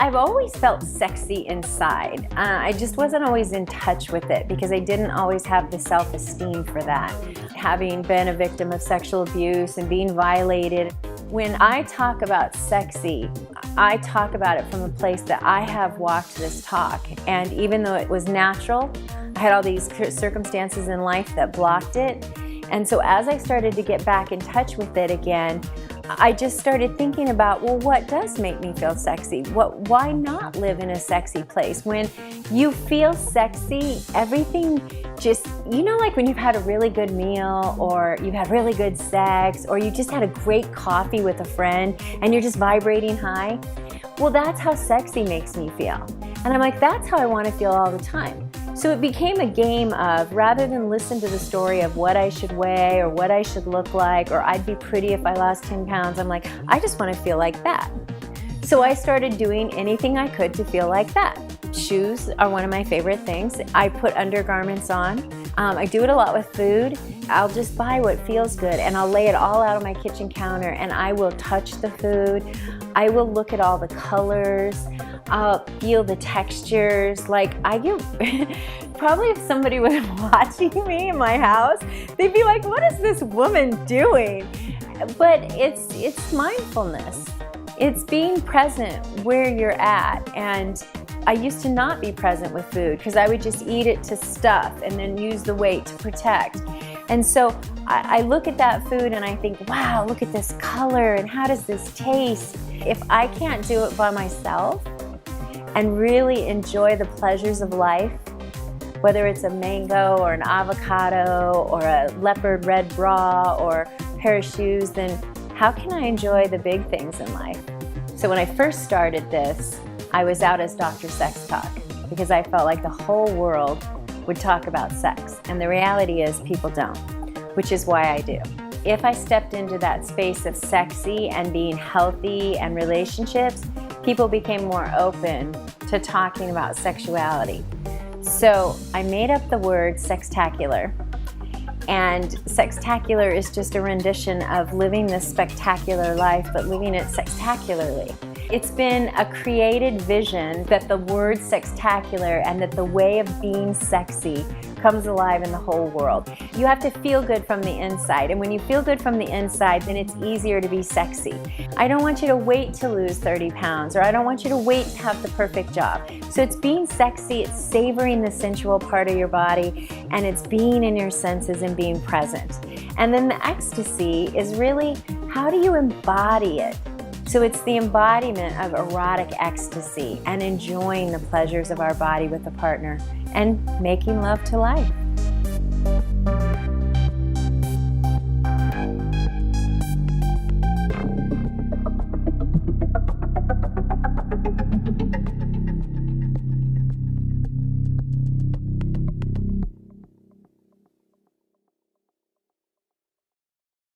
I've always felt sexy inside. I just wasn't always in touch with it because I didn't always have the self-esteem for that. Having been a victim of sexual abuse and being violated, when I talk about sexy, I talk about it from a place that I have walked this talk. And even though it was natural, I had all these circumstances in life that blocked it. And so as I started to get back in touch with it again, I just started thinking about, well, what does make me feel sexy? Why not live in a sexy place? When you feel sexy, everything just, like when you've had a really good meal, or you've had really good sex, or you just had a great coffee with a friend and you're just vibrating high. Well, that's how sexy makes me feel. And I'm like, that's how I want to feel all the time. So it became a game of, rather than listen to the story of what I should weigh or what I should look like, or I'd be pretty if I lost 10 pounds, I'm like, I just want to feel like that. So I started doing anything I could to feel like that. Shoes are one of my favorite things. I put undergarments on. I do it a lot with food. I'll just buy what feels good and I'll lay it all out on my kitchen counter, and I will touch the food. I will look at all the colors. I'll feel the textures. Like, I get, probably if somebody was watching me in my house, they'd be like, what is this woman doing? But it's mindfulness. It's being present where you're at. And I used to not be present with food because I would just eat it to stuff and then use the weight to protect. And so I look at that food and I think, wow, look at this color and how does this taste? If I can't do it by myself and really enjoy the pleasures of life, whether it's a mango or an avocado or a leopard red bra or a pair of shoes, then how can I enjoy the big things in life? So when I first started this, I was out as Dr. Sex Talk because I felt like the whole world would talk about sex. And the reality is people don't, which is why I do. If I stepped into that space of sexy and being healthy and relationships, people became more open to talking about sexuality. So I made up the word sextacular. And sextacular is just a rendition of living this spectacular life, but living it sextacularly. It's been a created vision that the word sextacular and that the way of being sexy comes alive in the whole world. You have to feel good from the inside, and when you feel good from the inside, then it's easier to be sexy. I don't want you to wait to lose 30 pounds, or I don't want you to wait to have the perfect job. So it's being sexy, it's savoring the sensual part of your body, and it's being in your senses and being present. And then the ecstasy is really, how do you embody it? So it's the embodiment of erotic ecstasy and enjoying the pleasures of our body with a partner and making love to life.